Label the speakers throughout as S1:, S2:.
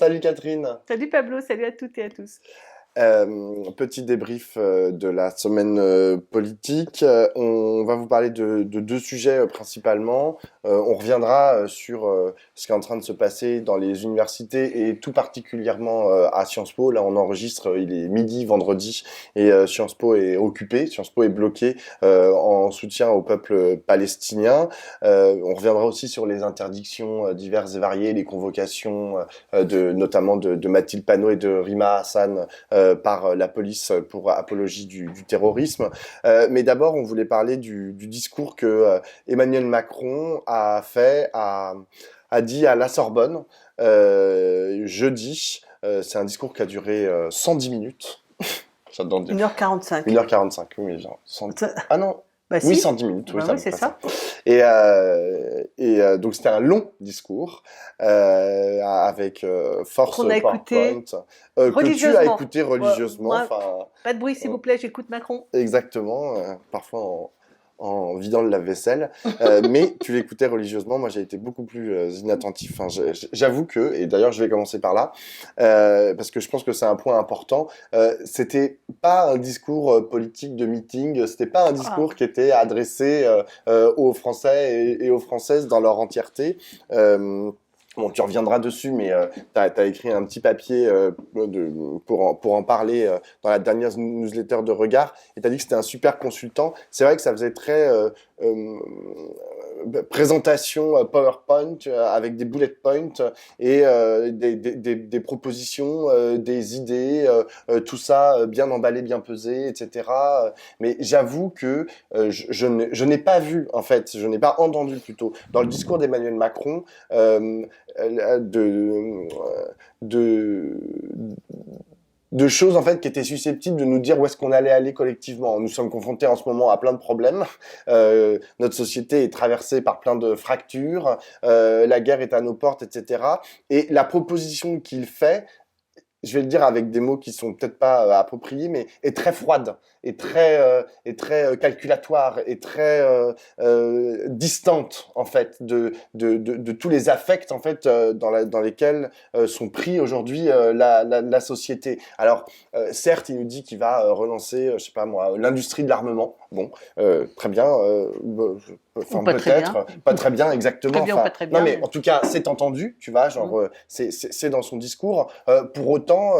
S1: Salut Catherine.
S2: Salut Pablo, salut à toutes et à tous.
S1: Petit débrief de la semaine politique. On va vous parler de deux sujets principalement. On reviendra sur ce qui est en train de se passer dans les universités et tout particulièrement à Sciences Po. Là, on enregistre, il est midi, vendredi, et Sciences Po est occupé. Sciences Po est bloqué en soutien au peuple palestinien. On reviendra aussi sur les interdictions diverses et variées, les convocations notamment de Mathilde Panot et de Rima Hassan par la police pour apologie du terrorisme. Mais d'abord, on voulait parler du discours que Emmanuel Macron a dit à la Sorbonne jeudi. C'est un discours qui a duré 110 minutes.
S2: J'adore dire. 1h45.
S1: 1h45, oui. Genre 100... Ah non.
S2: Bah,
S1: oui,
S2: si.
S1: 110 minutes.
S2: Bah, oui, c'est ça.
S1: Et donc, c'était un long discours avec force
S2: qu'on a écouté
S1: que tu as écouté religieusement.
S2: Ouais, moi, pas de bruit, s'il vous plaît, j'écoute Macron.
S1: Exactement. Parfois en vidant le lave-vaisselle, mais tu l'écoutais religieusement. Moi, j'ai été beaucoup plus inattentif. Enfin, j'avoue que, et d'ailleurs, je vais commencer par là, parce que je pense que c'est un point important. C'était pas un discours politique de meeting. C'était pas un discours qui était adressé aux Français et aux Françaises dans leur entièreté. Bon, tu reviendras dessus, mais t'as écrit un petit papier pour en parler dans la dernière newsletter de Regard, et t'as dit que c'était un super consultant. C'est vrai que ça faisait très présentation PowerPoint avec des bullet points et des propositions, des idées, tout ça bien emballé, bien pesé, etc. Mais j'avoue que je n'ai pas vu, en fait, je n'ai pas entendu plutôt, dans le discours d'Emmanuel Macron, de choses en fait qui étaient susceptibles de nous dire où est-ce qu'on allait aller collectivement. Nous sommes confrontés en ce moment à plein de problèmes. Notre société est traversée par plein de fractures. La guerre est à nos portes, etc. Et la proposition qu'il fait, je vais le dire avec des mots qui sont peut-être pas appropriés, mais est très froide, est très calculatoire, est très distante en fait de tous les affects en fait dans lesquels sont pris aujourd'hui la société. Alors certes, il nous dit qu'il va relancer, je sais pas moi, l'industrie de l'armement. Bon, très bien. Enfin, peut-être, pas très bien, exactement.
S2: Très bien,
S1: enfin,
S2: pas très bien.
S1: Non, mais en tout cas, c'est entendu, tu vois, genre, c'est dans son discours. Pour autant,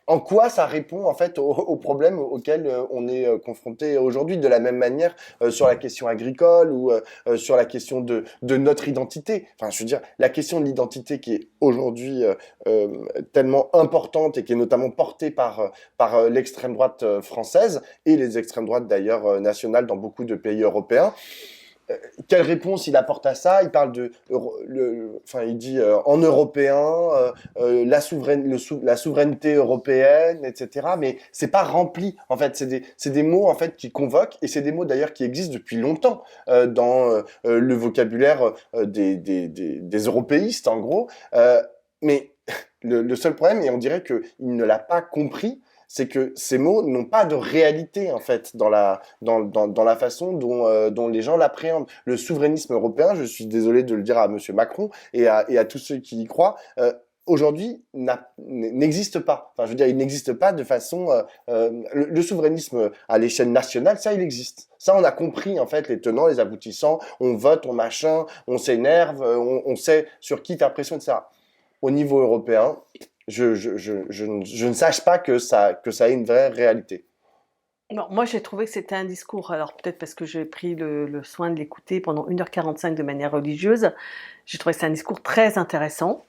S1: en quoi ça répond en fait aux problèmes auxquels on est confronté aujourd'hui, de la même manière sur la question agricole ou sur la question de notre identité. Enfin, je veux dire, la question de l'identité qui est aujourd'hui tellement importante et qui est notamment portée par l'extrême droite française et les extrêmes droites d'ailleurs nationales dans beaucoup de pays européens. Quelle réponse il apporte à ça? Il parle il dit en européen, la souveraineté européenne, etc. Mais c'est pas rempli. En fait, c'est des mots en fait qui convoquent, et c'est des mots d'ailleurs qui existent depuis longtemps dans le vocabulaire des européistes en gros. Mais le seul problème, et on dirait qu'il ne l'a pas compris, c'est que ces mots n'ont pas de réalité en fait dans la façon dont les gens l'appréhendent. Le souverainisme européen, je suis désolé de le dire à Monsieur Macron et à tous ceux qui y croient, aujourd'hui n'existe pas. Enfin, je veux dire, il n'existe pas de façon. Le souverainisme à l'échelle nationale, ça, il existe. Ça, on a compris en fait les tenants, les aboutissants. On vote, on machin, on s'énerve, on sait sur qui faire pression, etc. Au niveau européen, je ne sache pas que ça ait une vraie réalité.
S2: Non, moi, j'ai trouvé que c'était un discours, alors peut-être parce que j'ai pris le soin de l'écouter pendant 1h45 de manière religieuse, j'ai trouvé que c'est un discours très intéressant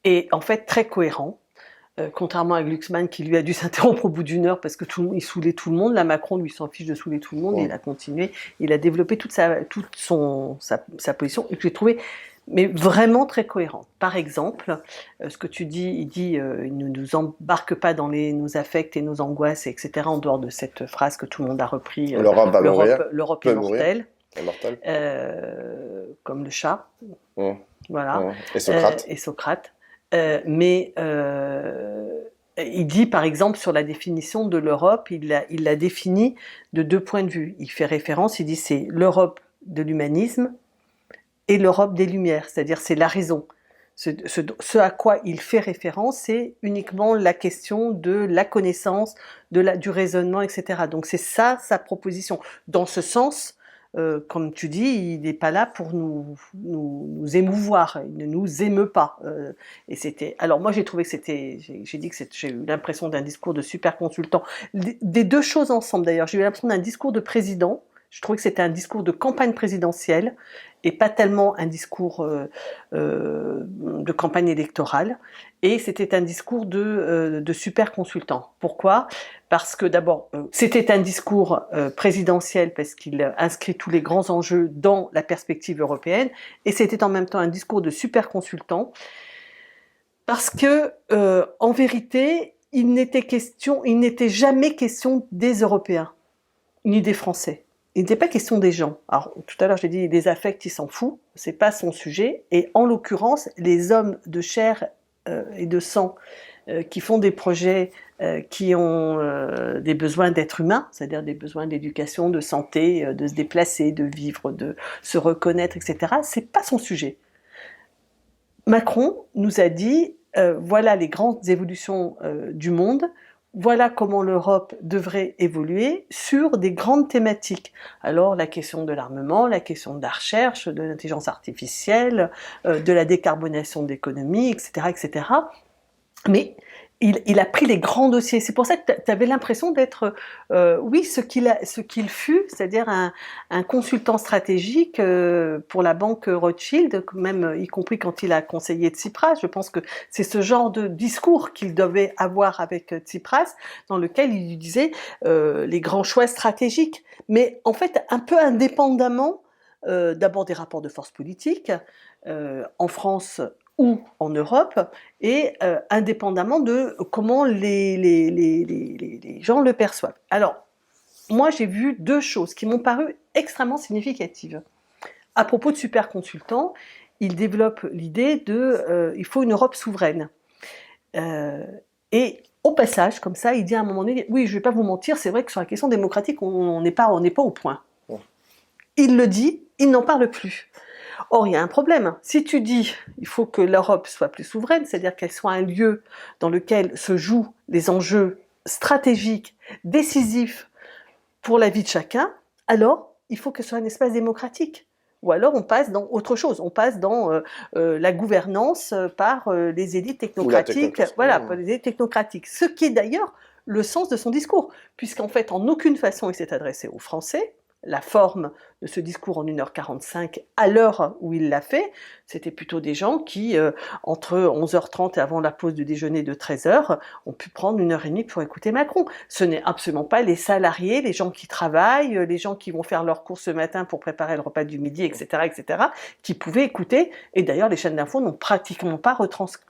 S2: et en fait très cohérent. Contrairement à Glucksmann qui lui a dû s'interrompre au bout d'une heure parce que il saoulait tout le monde. Là, Macron, lui, s'en fiche de saouler tout le monde. Il a continué, il a développé toute sa position et que j'ai trouvé mais vraiment très cohérent. Par exemple, ce que tu dis, il ne nous embarque pas dans nos affects et nos angoisses, etc., en dehors de cette phrase que tout le monde a repris, l'Europe est mortelle. Comme le chat. Voilà. Et Socrate. Mais il dit, par exemple, sur la définition de l'Europe, il l'a définie de deux points de vue. Il fait référence, il dit c'est l'Europe de l'humanisme et l'Europe des Lumières, c'est-à-dire c'est la raison. Ce à quoi il fait référence, c'est uniquement la question de la connaissance, du raisonnement, etc. Donc c'est ça sa proposition. Dans ce sens, comme tu dis, il n'est pas là pour nous émouvoir, il ne nous émeut pas. Alors moi j'ai trouvé que j'ai eu l'impression d'un discours de super consultant. Des deux choses ensemble d'ailleurs, j'ai eu l'impression d'un discours de président. Je trouvais que c'était un discours de campagne présidentielle et pas tellement un discours de campagne électorale. Et c'était un discours de super consultant. Pourquoi ? Parce que d'abord, c'était un discours présidentiel parce qu'il inscrit tous les grands enjeux dans la perspective européenne. Et c'était en même temps un discours de super consultant parce que, en vérité, il n'était jamais question des Européens ni des Français. Il n'était pas question des gens. Alors, tout à l'heure, j'ai dit des affects, il s'en fout. C'est pas son sujet. Et en l'occurrence, les hommes de chair et de sang qui font des projets qui ont des besoins d'être humains, c'est-à-dire des besoins d'éducation, de santé, de se déplacer, de vivre, de se reconnaître, etc. C'est pas son sujet. Macron nous a dit voilà les grandes évolutions du monde. Voilà comment l'Europe devrait évoluer sur des grandes thématiques. Alors la question de l'armement, la question de la recherche, de l'intelligence artificielle, de la décarbonation de l'économie, etc., etc. Mais il a pris les grands dossiers. C'est pour ça que tu avais l'impression d'être, oui, ce qu'il fut, c'est-à-dire un consultant stratégique pour la banque Rothschild, même y compris quand il a conseillé Tsipras. Je pense que c'est ce genre de discours qu'il devait avoir avec Tsipras, dans lequel il lui disait les grands choix stratégiques. Mais en fait, un peu indépendamment d'abord des rapports de force politique en France ou en Europe, et indépendamment de comment les gens le perçoivent. Alors, moi j'ai vu deux choses qui m'ont paru extrêmement significatives. À propos de super consultants, il développe l'idée il faut une Europe souveraine. Et au passage, comme ça, il dit à un moment donné, oui, je ne vais pas vous mentir, c'est vrai que sur la question démocratique, on n'est pas au point. Il le dit, il n'en parle plus. Or, il y a un problème. Si tu dis il faut que l'Europe soit plus souveraine, c'est-à-dire qu'elle soit un lieu dans lequel se jouent les enjeux stratégiques, décisifs pour la vie de chacun, alors il faut que ce soit un espace démocratique. Ou alors on passe dans autre chose, on passe dans la gouvernance par les élites technocratiques, par les élites technocratiques. Ce qui est d'ailleurs le sens de son discours, puisqu'en fait, en aucune façon, il s'est adressé aux Français. La forme de ce discours en 1h45 à l'heure où il l'a fait, c'était plutôt des gens qui, entre 11h30 et avant la pause du déjeuner de 13h, ont pu prendre 1h30 pour écouter Macron. Ce n'est absolument pas les salariés, les gens qui travaillent, les gens qui vont faire leurs courses ce matin pour préparer le repas du midi, etc., qui pouvaient écouter. Et d'ailleurs, les chaînes d'infos n'ont pratiquement pas retransmis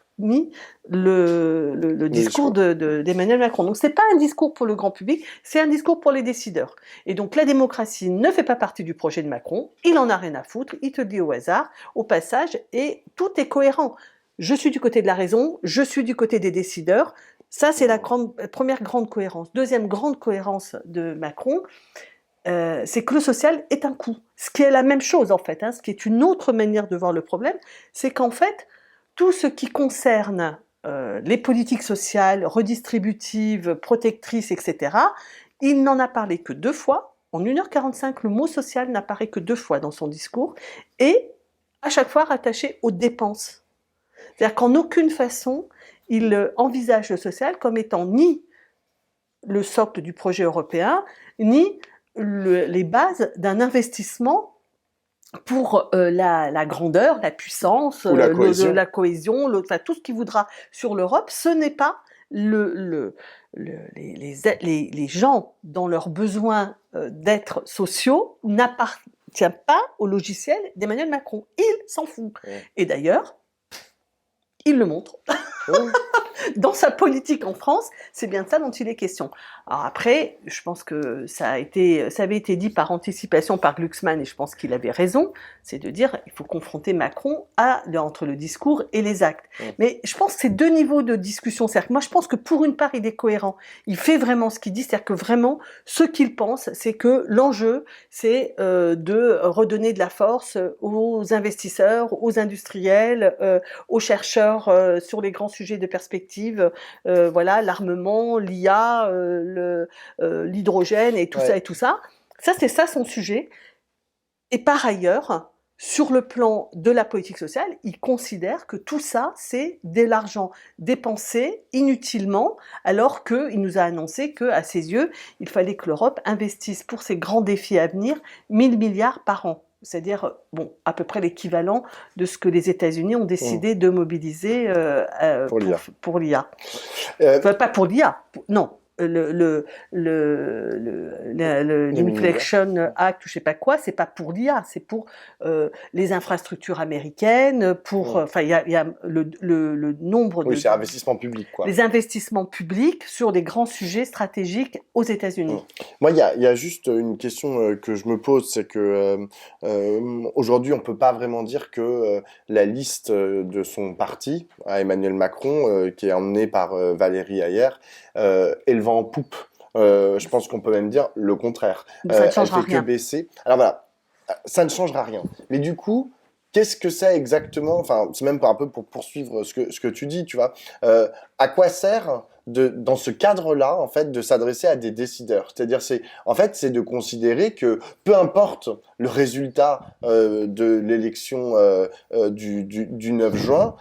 S2: le discours d'Emmanuel Macron. Donc c'est pas un discours pour le grand public, c'est un discours pour les décideurs. Et donc la démocratie ne fait pas partie du projet de Macron, il en a rien à foutre, il te le dit au hasard, au passage, et tout est cohérent. Je suis du côté de la raison, je suis du côté des décideurs. Ça, c'est la première grande cohérence. Deuxième grande cohérence de Macron, c'est que le social est un coût. Ce qui est la même chose en fait, ce qui est une autre manière de voir le problème, c'est qu'en fait, tout ce qui concerne les politiques sociales, redistributives, protectrices, etc., il n'en a parlé que 2 fois. En 1h45, le mot social n'apparaît que 2 fois dans son discours, et à chaque fois rattaché aux dépenses. C'est-à-dire qu'en aucune façon, il envisage le social comme étant ni le socle du projet européen, ni les bases d'un investissement pour la grandeur, la puissance, la cohésion, tout ce qu'il voudra sur l'Europe. Ce n'est pas les gens dans leurs besoins d'être sociaux n'appartient pas au logiciel d'Emmanuel Macron. Il s'en fout. Ouais. Et d'ailleurs, il le montre. dans sa politique en France, c'est bien de ça dont il est question. Alors après, je pense que ça avait été dit par anticipation par Glucksmann, et je pense qu'il avait raison, c'est de dire il faut confronter Macron entre le discours et les actes. Mais je pense que c'est deux niveaux de discussion. C'est-à-dire que moi, je pense que pour une part, il est cohérent. Il fait vraiment ce qu'il dit, c'est-à-dire que vraiment, ce qu'il pense, c'est que l'enjeu, c'est de redonner de la force aux investisseurs, aux industriels, aux chercheurs sur les grands sujets de perspective, voilà, l'armement, l'IA, l'hydrogène et tout ça et tout ça. Ça, c'est ça son sujet. Et par ailleurs, sur le plan de la politique sociale, il considère que tout ça, c'est de l'argent dépensé inutilement, alors qu'il nous a annoncé qu'à ses yeux, il fallait que l'Europe investisse pour ses grands défis à venir 1 000 milliards par an. C'est-à-dire, bon, à peu près l'équivalent de ce que les États-Unis ont décidé de mobiliser pour l'IA. Enfin, pas pour l'IA, non. l'Inflation Act ou je sais pas quoi, c'est pas pour l'IA, c'est pour les infrastructures américaines, pour, enfin il y a le nombre de...
S1: Oui, c'est investissement public, quoi.
S2: Les investissements publics sur des grands sujets stratégiques aux États-Unis.
S1: Moi, il y a juste une question que je me pose, c'est que aujourd'hui, on peut pas vraiment dire que la liste de son parti, à Emmanuel Macron, qui est emmenée par Valérie Hayer, est le vent en poupe. Je pense qu'on peut même dire le contraire.
S2: Ça ne changera
S1: elle fait
S2: rien.
S1: que baisser. Alors voilà, ça ne changera rien. Mais du coup, qu'est-ce que c'est exactement? Enfin, c'est même pas un peu pour poursuivre ce que tu dis, tu vois. À quoi sert dans ce cadre-là, en fait, de s'adresser à des décideurs? C'est-à-dire, c'est de considérer que peu importe le résultat de l'élection du 9 juin,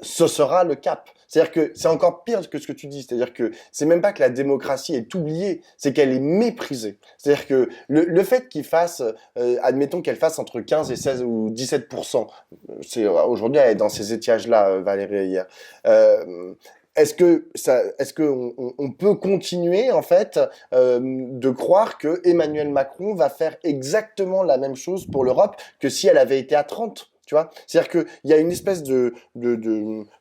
S1: ce sera le cap. C'est-à-dire que c'est encore pire que ce que tu dis. C'est-à-dire que c'est même pas que la démocratie est oubliée, c'est qu'elle est méprisée. C'est-à-dire que le fait qu'il fasse, admettons qu'elle fasse entre 15 et 16 ou 17%, aujourd'hui elle est dans ces étiages-là, Valérie hier. Est-ce que on peut continuer en fait de croire que Emmanuel Macron va faire exactement la même chose pour l'Europe que si elle avait été à 30? Tu vois, c'est-à-dire que il y a une espèce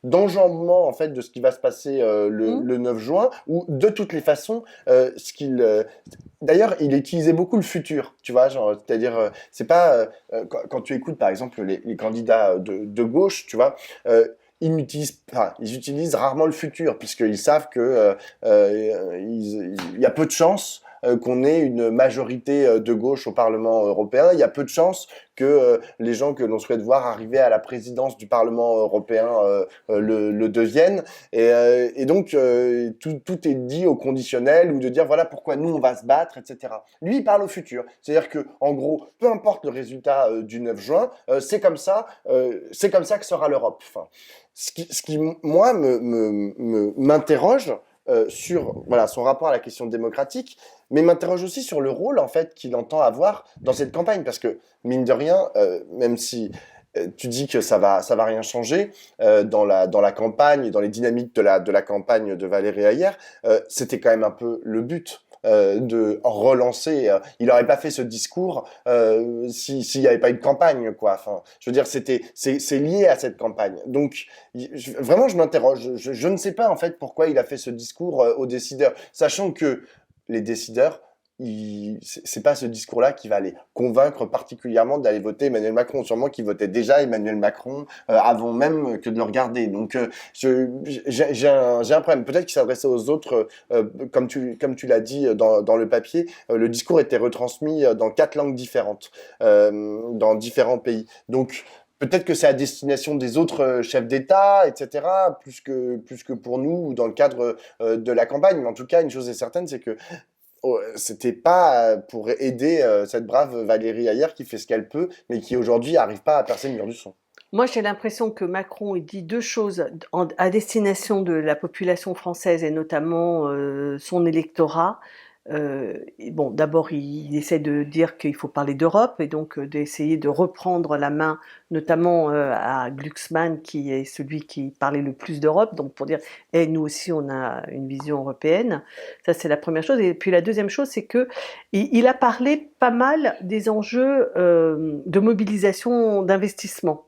S1: d'enjambement en fait de ce qui va se passer le 9 juin, où de toutes les façons, d'ailleurs, il utilisait beaucoup le futur, tu vois, genre, c'est-à-dire, c'est pas quand tu écoutes par exemple les candidats de gauche, tu vois. Ils utilisent rarement le futur puisqu'ils savent que il y a peu de chances qu'on ait une majorité de gauche au Parlement européen. Il y a peu de chances que les gens que l'on souhaite voir arriver à la présidence du Parlement européen le deviennent. Et donc, tout est dit au conditionnel ou de dire voilà pourquoi nous on va se battre, etc. Lui, il parle au futur. C'est-à-dire que, en gros, peu importe le résultat du 9 juin, c'est comme ça que sera l'Europe. Enfin, ce qui moi, m'interroge sur voilà, son rapport à la question démocratique, mais m'interroge aussi sur le rôle en fait qu'il entend avoir dans cette campagne, parce que mine de rien, même si tu dis que ça va rien changer dans la campagne et dans les dynamiques de la campagne de Valérie Hayer, c'était quand même un peu le but. De relancer, il n'aurait pas fait ce discours s'il n'y avait pas eu de campagne, quoi. Enfin, je veux dire, c'est lié à cette campagne. Donc, vraiment, je m'interroge. Je ne sais pas en fait pourquoi il a fait ce discours aux décideurs, sachant que les décideurs, c'est pas ce discours-là qui va les convaincre particulièrement d'aller voter Emmanuel Macron. Sûrement qu'ils votaient déjà Emmanuel Macron avant même que de le regarder. Donc j'ai un problème. Peut-être qu'il s'adressait aux autres, comme tu l'as dit dans le papier. Le discours était retransmis dans 4 langues différentes, dans différents pays. Donc peut-être que c'est à destination des autres chefs d'État, etc., plus que pour nous, dans le cadre de la campagne. Mais en tout cas, une chose est certaine, c'est que c'était pas pour aider cette brave Valérie Hayer qui fait ce qu'elle peut, mais qui aujourd'hui n'arrive pas à percer le mur du son.
S2: Moi, j'ai l'impression que Macron il dit deux choses à destination de la population française et notamment son électorat. Bon, d'abord, il essaie de dire qu'il faut parler d'Europe et donc d'essayer de reprendre la main, notamment à Glucksmann, qui est celui qui parlait le plus d'Europe, donc pour dire, nous aussi, on a une vision européenne. Ça, c'est la première chose. Et puis la deuxième chose, c'est que il a parlé pas mal des enjeux de mobilisation d'investissement.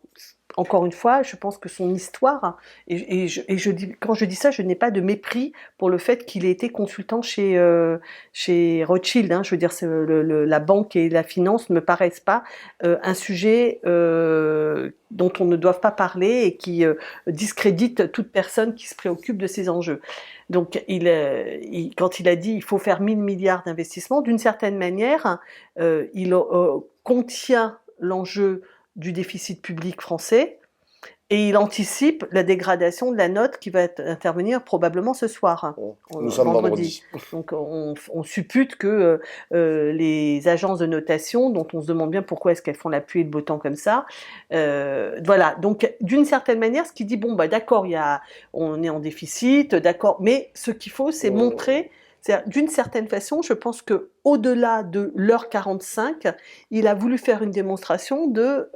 S2: encore une fois, je pense que son histoire, quand je dis ça, je n'ai pas de mépris pour le fait qu'il ait été consultant chez Rothschild. Hein. Je veux dire, la banque et la finance ne me paraissent pas un sujet dont on ne doit pas parler et qui discrédite toute personne qui se préoccupe de ces enjeux. Donc, quand il a dit il faut faire 1000 milliards d'investissements, d'une certaine manière, il contient l'enjeu du déficit public français et il anticipe la dégradation de la note qui va intervenir probablement ce soir.
S1: Nous sommes vendredi.
S2: Donc on suppute que les agences de notation, dont on se demande bien pourquoi est-ce qu'elles font la pluie et le beau temps comme ça, voilà. Donc d'une certaine manière, ce qui dit bon bah d'accord, on est en déficit, d'accord, mais ce qu'il faut c'est montrer. D'une certaine façon, je pense que au-delà de l'heure 45, il a voulu faire une démonstration de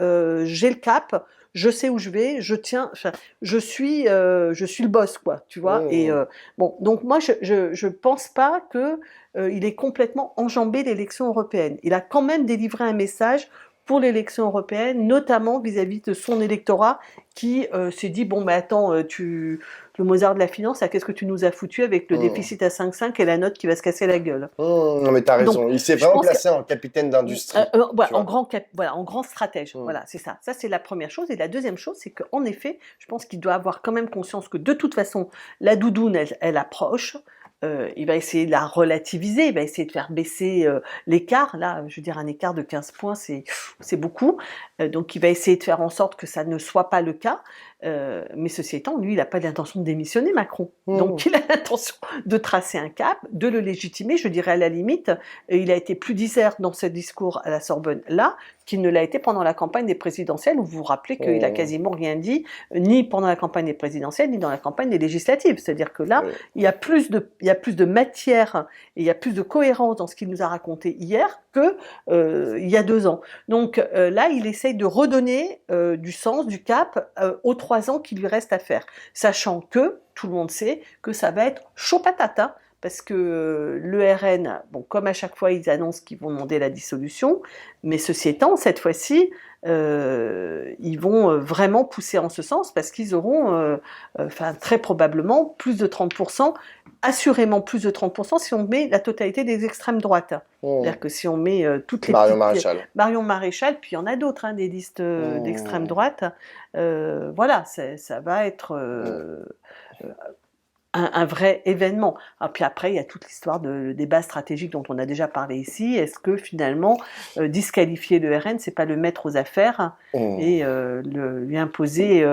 S2: j'ai le cap, je sais où je vais, je suis le boss quoi, tu vois. Et bon, donc moi je pense pas que il ait complètement enjambé l'élection européenne. Il a quand même délivré un message pour l'élection européenne, notamment vis-à-vis de son électorat qui s'est dit bon mais attends, le Mozart de la finance, qu'est-ce que tu nous as foutu avec le déficit à 5,5 et la note qui va se casser la gueule.
S1: Non mais t'as raison, il s'est vraiment placé en capitaine d'industrie.
S2: En grand stratège, voilà, c'est ça. Ça c'est la première chose. Et la deuxième chose, c'est qu'en effet, je pense qu'il doit avoir quand même conscience que de toute façon, la doudoune, elle approche. Il va essayer de la relativiser, il va essayer de faire baisser l'écart. Là, je veux dire, un écart de 15 points, c'est beaucoup. Donc, il va essayer de faire en sorte que ça ne soit pas le cas. Mais ceci étant, lui, il n'a pas l'intention de démissionner, Macron. Donc, il a l'intention de tracer un cap, de le légitimer. Je dirais à la limite, il a été plus disert dans ce discours à la Sorbonne là qu'il ne l'a été pendant la campagne des présidentielles, où vous vous rappelez qu'il a quasiment rien dit, ni pendant la campagne des présidentielles, ni dans la campagne des législatives. C'est-à-dire que là, il y a plus de matière et il y a plus de cohérence dans ce qu'il nous a raconté hier que il y a 2 ans. Donc là, il essaye de redonner du sens, du cap aux 3 ans qui lui restent à faire, sachant que tout le monde sait que ça va être chaud patate, hein, parce que le RN, bon, comme à chaque fois, ils annoncent qu'ils vont demander la dissolution, mais ceci étant, cette fois-ci, ils vont vraiment pousser en ce sens parce qu'ils auront, très probablement, plus de 30%, assurément plus de 30% si on met la totalité des extrêmes droites. C'est-à-dire que si on met toutes les Marion Maréchal, puis il y en a d'autres, hein, des listes d'extrême droite, voilà, ça va être un vrai événement. Et puis après, il y a toute l'histoire de débat stratégique dont on a déjà parlé ici. Est-ce que finalement, disqualifier le RN, c'est pas le mettre aux affaires et lui imposer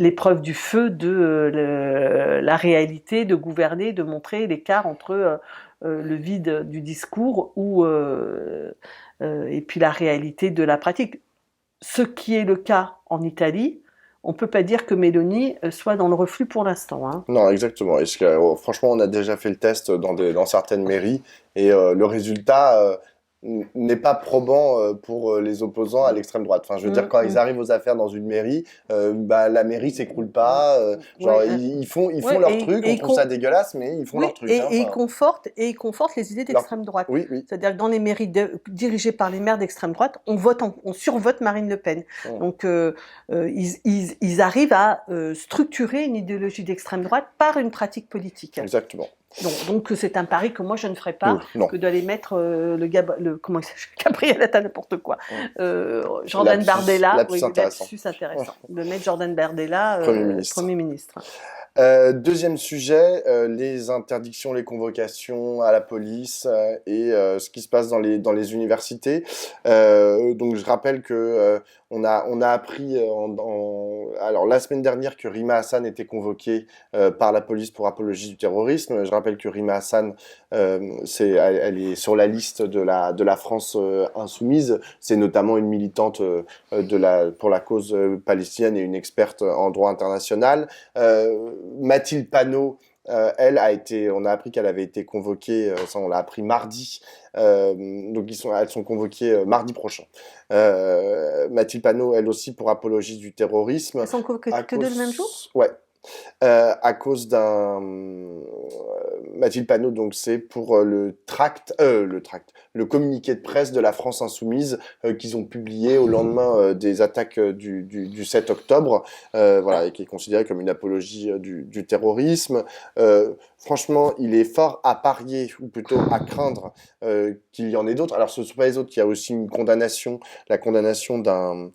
S2: l'épreuve du feu de la réalité, de gouverner, de montrer l'écart entre le vide du discours et puis la réalité de la pratique. Ce qui est le cas en Italie, on ne peut pas dire que Meloni soit dans le reflux pour l'instant. Hein.
S1: Non, exactement. Franchement, on a déjà fait le test dans certaines mairies et le résultat n'est pas probant pour les opposants à l'extrême droite. Enfin, je veux dire, quand ils arrivent aux affaires dans une mairie, la mairie s'écroule pas. Ils font leur truc. On trouve ça dégueulasse, mais ils font leur truc.
S2: Et ils confortent les idées d'extrême droite.
S1: Oui.
S2: C'est-à-dire que dans les mairies dirigées par les maires d'extrême droite, on survote Marine Le Pen. Donc, ils arrivent à structurer une idéologie d'extrême droite par une pratique politique.
S1: Exactement.
S2: Donc c'est un pari que moi je ne ferais pas, que d'aller mettre Gabriel Attal, n'importe quoi, Jordan Bardella,
S1: lapsus intéressant.
S2: De mettre Jordan Bardella Premier ministre.
S1: Deuxième sujet, les interdictions, les convocations à la police et ce qui se passe dans les universités. Donc je rappelle que on a appris alors la semaine dernière que Rima Hassan était convoquée par la police pour apologie du terrorisme. Je rappelle que Rima Hassan, elle est sur la liste de la France insoumise. C'est notamment une militante pour la cause palestinienne et une experte en droit international. Mathilde Panot, on a appris qu'elle avait été convoquée, ça on l'a appris mardi, donc elles sont convoquées mardi prochain. Mathilde Panot, elle aussi pour apologie du terrorisme.
S2: Elles sont convoquées que le même jour ?
S1: Ouais. À cause d'un Mathilde Panot, donc c'est pour le communiqué de presse de la France Insoumise qu'ils ont publié au lendemain des attaques du 7 octobre, voilà, et qui est considéré comme une apologie du terrorisme. Franchement, il est fort à parier, ou plutôt à craindre, qu'il y en ait d'autres. Alors, ce ne sont pas les autres, il y a aussi une condamnation, la condamnation d'un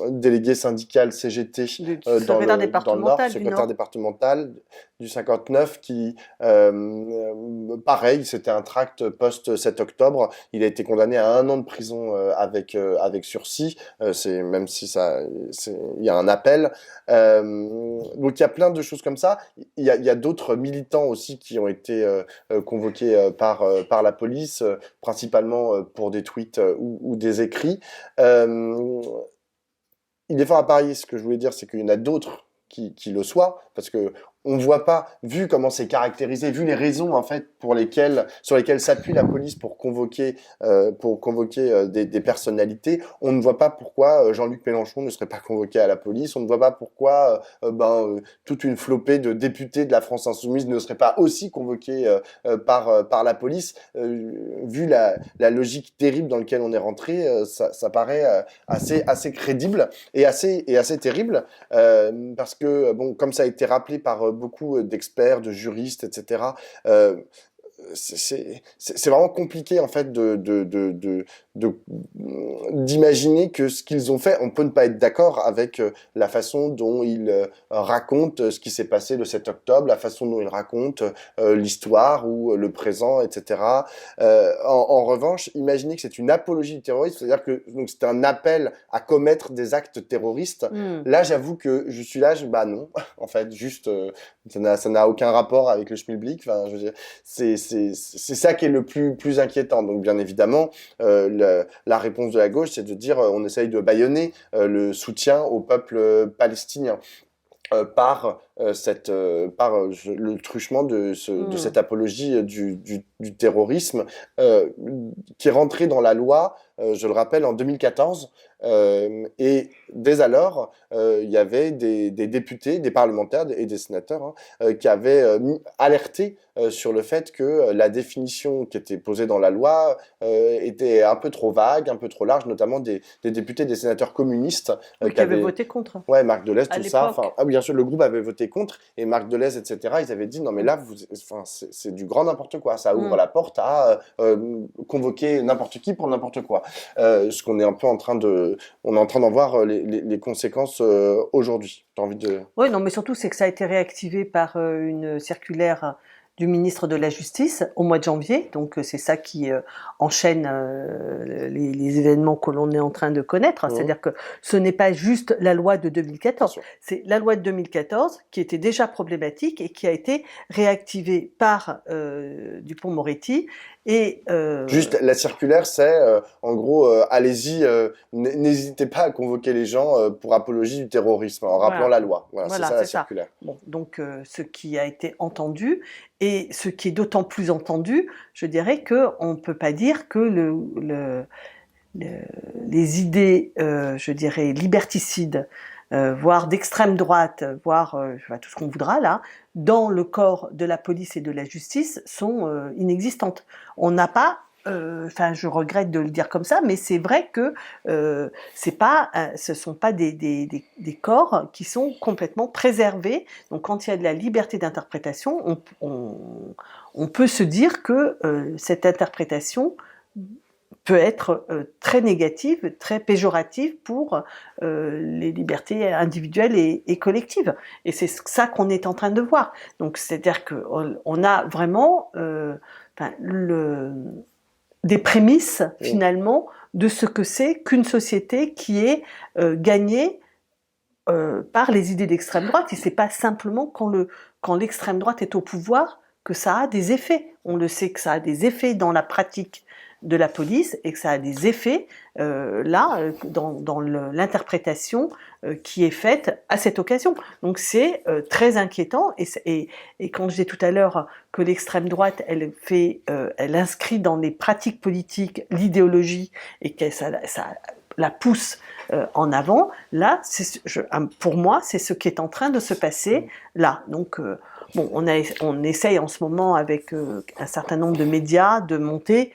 S1: délégué syndical CGT
S2: Du
S1: dans
S2: secrétaire
S1: dans le Nord,
S2: départemental du
S1: secrétaire
S2: Nord.
S1: départemental du 59, qui, pareil, c'était un tract post-7 octobre. Il a été condamné à 1 an de prison avec sursis. Même si il y a un appel. Donc il y a plein de choses comme ça. Il y a d'autres militants aussi qui ont été convoqués par la police, principalement pour des tweets ou des écrits. Il est fort à parier. Ce que je voulais dire, c'est qu'il y en a d'autres qui le soient, parce que on voit pas, vu comment c'est caractérisé, vu les raisons en fait sur lesquelles s'appuie la police pour convoquer des personnalités, on ne voit pas pourquoi Jean-Luc Mélenchon ne serait pas convoqué à la police, on ne voit pas pourquoi toute une flopée de députés de la France Insoumise ne serait pas aussi convoquée par la police. Vu la logique terrible dans laquelle on est rentré, ça paraît assez crédible et assez terrible, parce que bon, comme ça a été rappelé par beaucoup d'experts, de juristes, etc. C'est vraiment compliqué en fait d'imaginer que ce qu'ils ont fait, on peut ne pas être d'accord avec la façon dont ils racontent ce qui s'est passé le 7 octobre, la façon dont ils racontent l'histoire ou le présent, etc. En revanche, imaginez que c'est une apologie du terrorisme, c'est-à-dire que donc c'est un appel à commettre des actes terroristes. Là, j'avoue que je suis là, bah non, en fait, juste ça n'a aucun rapport avec le schmilblick. Enfin, je veux dire, c'est ça qui est le plus inquiétant. Donc, bien évidemment, la réponse de la gauche, c'est de dire on essaye de bâillonner le soutien au peuple palestinien. Par le truchement de cette apologie du terrorisme qui est rentré dans la loi, je le rappelle, en 2014. Et dès alors, il y avait des députés, des parlementaires et des sénateurs qui avaient alerté sur le fait que la définition qui était posée dans la loi était un peu trop vague, un peu trop large, notamment des députés, des sénateurs communistes
S2: qui avaient voté contre.
S1: Ouais, Marc Delez, tout ça.
S2: Enfin,
S1: bien sûr, le groupe avait voté contre, et Marc Delez, etc. Ils avaient dit non, mais là, c'est du grand n'importe quoi. Ça ouvre la porte à convoquer n'importe qui pour n'importe quoi. Ce qu'on est un peu en train d'en voir les conséquences aujourd'hui. T'as envie de...
S2: Oui, non, mais surtout, c'est que ça a été réactivé par une circulaire du ministre de la Justice au mois de janvier. Donc, c'est ça qui enchaîne les événements que l'on est en train de connaître. C'est-à-dire que ce n'est pas juste la loi de 2014. C'est la loi de 2014 qui était déjà problématique et qui a été réactivée par Dupond-Moretti. Et
S1: juste la circulaire, c'est en gros, allez-y, n'hésitez pas à convoquer les gens pour apologie du terrorisme en rappelant la loi. Voilà, c'est ça la circulaire.
S2: Bon, donc ce qui a été entendu et ce qui est d'autant plus entendu, je dirais que on peut pas dire que les idées, je dirais liberticides, voire d'extrême droite, voire tout ce qu'on voudra là, dans le corps de la police et de la justice sont inexistantes. On n'a pas, je regrette de le dire comme ça, mais c'est vrai que ce sont pas des corps qui sont complètement préservés. Donc quand il y a de la liberté d'interprétation, on peut se dire que cette interprétation peut être très négative, très péjorative pour les libertés individuelles et collectives. Et c'est ça qu'on est en train de voir. Donc, c'est-à-dire qu'on a vraiment des prémices, finalement, de ce que c'est qu'une société qui est gagnée par les idées d'extrême droite. Et c'est pas simplement quand l'extrême droite est au pouvoir que ça a des effets. On le sait que ça a des effets dans la pratique de la police et que ça a des effets dans l'interprétation qui est faite à cette occasion. Donc c'est très inquiétant et quand je disais tout à l'heure que l'extrême droite elle inscrit dans les pratiques politiques l'idéologie et que ça la pousse en avant. Là, pour moi, c'est ce qui est en train de se passer là. Donc, bon, on essaye en ce moment avec un certain nombre de médias de monter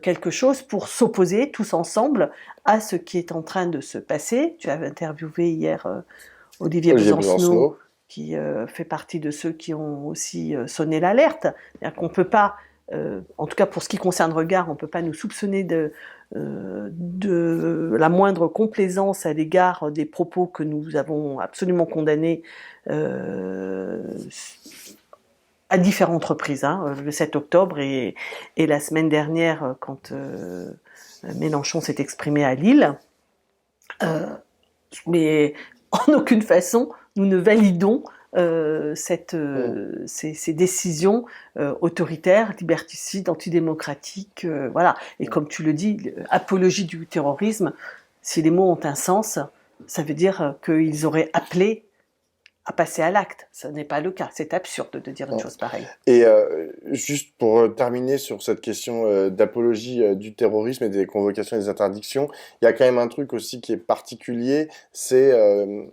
S2: quelque chose pour s'opposer tous ensemble à ce qui est en train de se passer. Tu avais interviewé hier Olivier Besancenot, qui fait partie de ceux qui ont aussi sonné l'alerte. C'est-à-dire qu'on ne peut pas, en tout cas pour ce qui concerne Regard, on ne peut pas nous soupçonner de la moindre complaisance à l'égard des propos que nous avons absolument condamnés à différentes reprises, le 7 octobre et la semaine dernière quand Mélenchon s'est exprimé à Lille. Mais en aucune façon, nous ne validons ces décisions autoritaires, liberticides, antidémocratiques. Voilà. Et comme tu le dis, apologie du terrorisme, si les mots ont un sens, ça veut dire qu'ils auraient appelé à passer à l'acte. Ce n'est pas le cas. C'est absurde de dire une chose pareille.
S1: Et juste pour terminer sur cette question d'apologie du terrorisme et des convocations et des interdictions, il y a quand même un truc aussi qui est particulier, c'est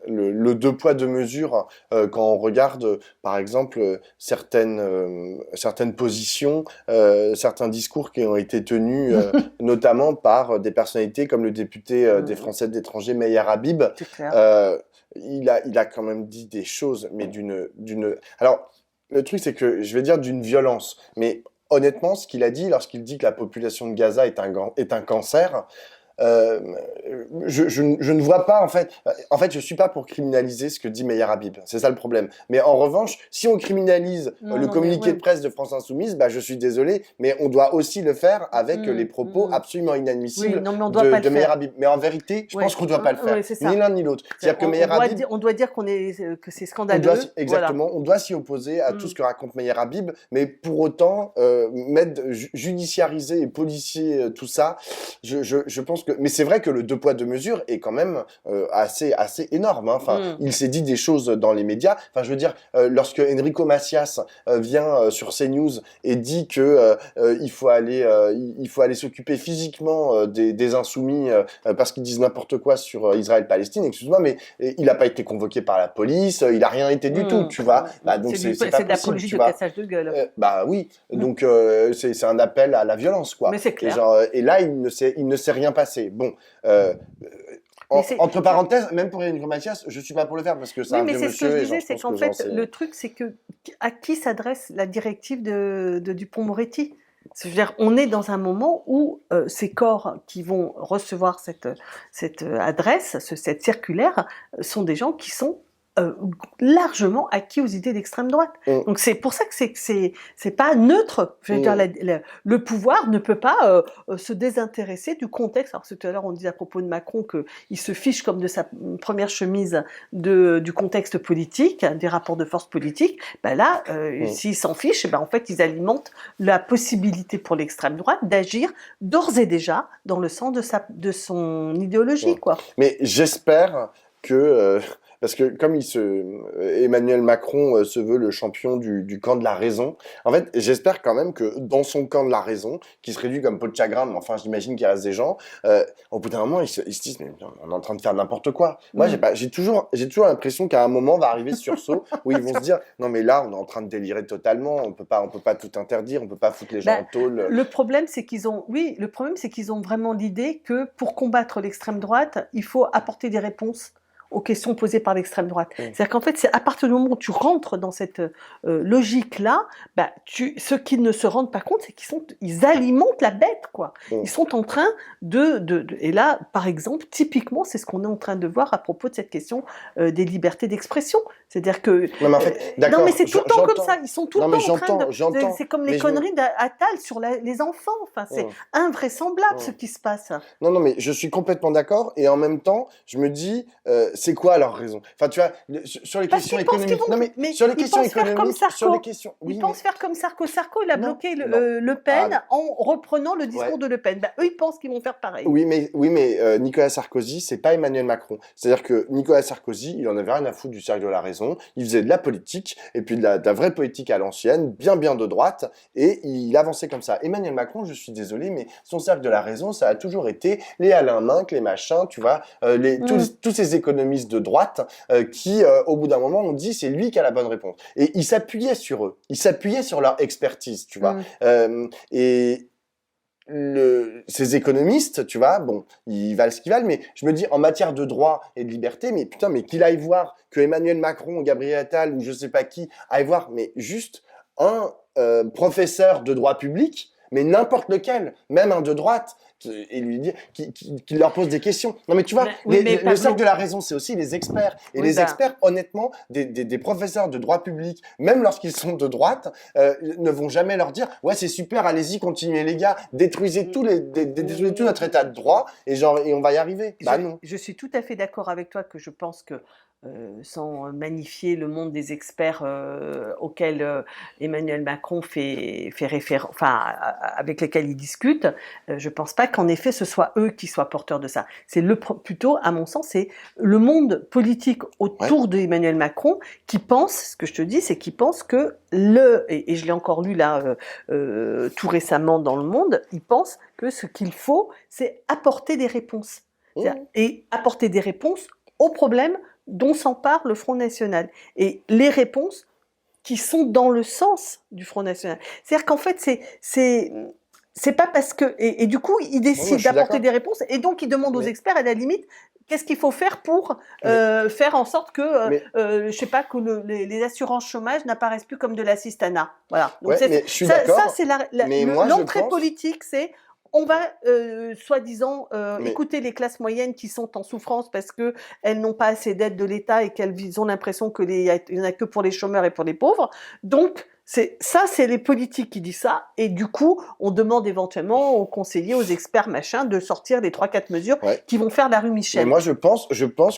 S1: le deux poids deux mesures quand on regarde, par exemple, certaines positions, certains discours qui ont été tenus, notamment par des personnalités comme le député des Français de l'étranger, Meyer Habib.
S2: C'est clair.
S1: Il a quand même dit des choses, mais Alors, le truc, c'est que, je vais dire d'une violence, mais honnêtement, ce qu'il a dit, lorsqu'il dit que la population de Gaza est un cancer, je ne vois pas, en fait, je suis pas pour criminaliser ce que dit Meyer Habib, c'est ça le problème. Mais en revanche, si on criminalise le communiqué de presse de France Insoumise, bah, je suis désolé, mais on doit aussi le faire avec les propos absolument inadmissibles de Meyer Habib. Mais en vérité, je pense qu'on ne doit pas le faire, ni l'un ni l'autre. C'est-à-dire que Meyer Habib...
S2: On doit dire que c'est scandaleux.
S1: Exactement, on doit s'y opposer à tout ce que raconte Meyer Habib, mais pour autant, judiciariser et policier tout ça, je pense que... Mais c'est vrai que le deux poids deux mesures est quand même assez énorme. Enfin, il s'est dit des choses dans les médias. Enfin, je veux dire, lorsque Enrico Macias vient sur CNews et dit que il faut aller s'occuper physiquement des insoumis parce qu'ils disent n'importe quoi sur Israël-Palestine. Excuse-moi, mais il n'a pas été convoqué par la police. Il n'a rien été du tout, tu vois. Bah, donc c'est
S2: de l'apologie de cassage de gueule.
S1: Bah oui. Donc c'est un appel à la violence, quoi.
S2: Mais c'est clair.
S1: Et là, il ne s'est rien passé. Bon, entre parenthèses, même pour Enrico Macias, je suis pas pour le faire parce que c'est un vieux monsieur.
S2: Mais c'est ce que je disais, c'est qu'en fait, le truc, c'est que à qui s'adresse la directive de Dupond-Moretti ? C'est-à-dire, on est dans un moment où ces corps qui vont recevoir cette adresse, cette circulaire, sont des gens qui sont largement acquis aux idées d'extrême droite. Donc c'est pour ça que c'est pas neutre. Je veux dire, le pouvoir ne peut pas se désintéresser du contexte. Alors tout à l'heure on disait à propos de Macron qu'il se fiche comme de sa première chemise du contexte politique, des rapports de force politique. Ben là, s'ils s'en fichent, ben en fait ils alimentent la possibilité pour l'extrême droite d'agir d'ores et déjà dans le sens de son idéologie, quoi.
S1: Mais j'espère que parce que comme Emmanuel Macron se veut le champion du camp de la raison, en fait, j'espère quand même que dans son camp de la raison, qui se réduit comme peau de chagrin, mais enfin, j'imagine qu'il reste des gens, au bout d'un moment, ils se disent, mais on est en train de faire n'importe quoi. Moi, j'ai toujours l'impression qu'à un moment va arriver ce sursaut où ils vont se dire, non, mais là, on est en train de délirer totalement, on peut pas tout interdire, on peut pas foutre les gens en tôle.
S2: Le problème, c'est qu'ils ont vraiment l'idée que pour combattre l'extrême droite, il faut apporter des réponses aux questions posées par l'extrême droite. C'est-à-dire qu'en fait, c'est à partir du moment où tu rentres dans cette logique-là, bah, ceux qui ne se rendent pas compte, c'est qu'ils alimentent la bête, quoi. Ils sont en train et là, par exemple, typiquement, c'est ce qu'on est en train de voir à propos de cette question des libertés d'expression. C'est-à-dire que...
S1: Non, mais en fait, d'accord.
S2: Non, mais c'est tout le temps comme ça. Ils sont tout le temps en train de...
S1: J'entends.
S2: C'est comme les conneries d'Attal sur les enfants. Enfin, c'est invraisemblable ce qui se passe.
S1: Non, mais je suis complètement d'accord. Et en même temps, je me dis... c'est quoi leur raison? Enfin, tu vois, sur les
S2: Parce
S1: questions
S2: qu'ils pensent qu'ils
S1: économiques.
S2: vont,
S1: Non, mais
S2: mais
S1: sur les
S2: ils
S1: questions
S2: pensent faire comme
S1: économiques, sur les
S2: Sarko.
S1: questions.
S2: Ils
S1: Oui, mais
S2: pensent faire comme Sarko. Sarko, il a
S1: non,
S2: bloqué
S1: non.
S2: Le
S1: Ah,
S2: Pen en reprenant le
S1: ouais.
S2: discours de Le Pen. Ben, eux, ils pensent qu'ils vont faire pareil.
S1: Oui, mais Nicolas Sarkozy, c'est pas Emmanuel Macron. C'est-à-dire que Nicolas Sarkozy, il en avait rien à foutre du cercle de la raison. Il faisait de la politique, et puis de la vraie politique à l'ancienne, bien de droite, et il avançait comme ça. Emmanuel Macron, je suis désolé, mais son cercle de la raison, ça a toujours été les Alain Minc, les machins, tu vois, tous ces économistes de droite qui, au bout d'un moment, ont dit c'est lui qui a la bonne réponse. Et il s'appuyait sur eux, il s'appuyait sur leur expertise, tu vois. Et ces économistes, tu vois, bon, ils valent ce qu'ils valent, mais je me dis, en matière de droit et de liberté, mais putain, mais qu'il aille voir, que Emmanuel Macron, Gabriel Attal, ou je sais pas qui, aille voir, mais juste un professeur de droit public, mais n'importe lequel, même un de droite, et lui dire, qui leur pose des questions. Non, mais tu vois,
S2: mais
S1: le cercle de la raison, c'est aussi les experts. Et
S2: Oui,
S1: les
S2: bah,
S1: experts, honnêtement, des professeurs de droit public, même lorsqu'ils sont de droite, ne vont jamais leur dire ouais c'est super, allez-y, continuez les gars, détruisez détruisez tout notre état de droit et on va y arriver. Bah non.
S2: je suis tout à fait d'accord avec toi que je pense que sans magnifier le monde des experts auxquels Emmanuel Macron fait référence, enfin avec lesquels il discute, je pense pas qu'en effet ce soit eux qui soient porteurs de ça. C'est plutôt, à mon sens, c'est le monde politique
S1: Ouais.
S2: autour d'Emmanuel Macron qui pense, ce que je te dis, c'est qu'il pense que et je l'ai encore lu là tout récemment dans Le Monde, il pense que ce qu'il faut, c'est apporter des réponses. Et apporter des réponses aux problèmes dont s'empare le Front National. Et les réponses qui sont dans le sens du Front National. C'est-à-dire qu'en fait, c'est pas parce que... Et du coup, il décide d'apporter des réponses, et donc il demande aux experts, à la limite, qu'est-ce qu'il faut faire pour faire en sorte que, je sais pas, que les assurances chômage n'apparaissent plus comme de l'assistanat. Voilà. Donc
S1: mais je suis d'accord.
S2: ça, c'est l'entrée politique, c'est on va soi-disant écouter les classes moyennes qui sont en souffrance parce que elles n'ont pas assez d'aide de l'État et qu'elles ont l'impression qu'il n'y en a que pour les chômeurs et pour les pauvres. Donc c'est les politiques qui disent ça, et du coup on demande éventuellement aux conseillers, aux experts machin de sortir les 3-4 mesures qui vont faire la rue Michel.
S1: Mais moi je pense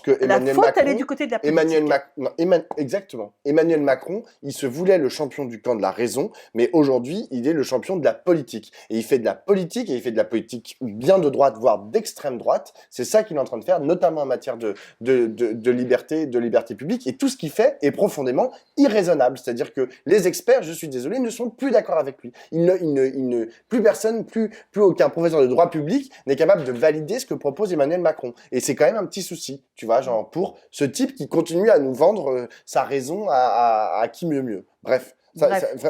S1: que Emmanuel Macron,
S2: elle est du côté de la politique.
S1: Exactement. Emmanuel Macron, il se voulait le champion du camp de la raison, mais aujourd'hui il est le champion de la politique. Et il fait de la politique, et il fait de la politique bien de droite, voire d'extrême droite. C'est ça qu'il est en train de faire, notamment en matière de liberté publique. Et tout ce qu'il fait est profondément irraisonnable. C'est-à-dire que les experts, je suis désolé, ne sont plus d'accord avec lui. Plus personne, plus aucun professeur de droit public n'est capable de valider ce que propose Emmanuel Macron. Et c'est quand même un petit souci, tu vois, genre pour ce type qui continue à nous vendre sa raison à qui mieux. Bref.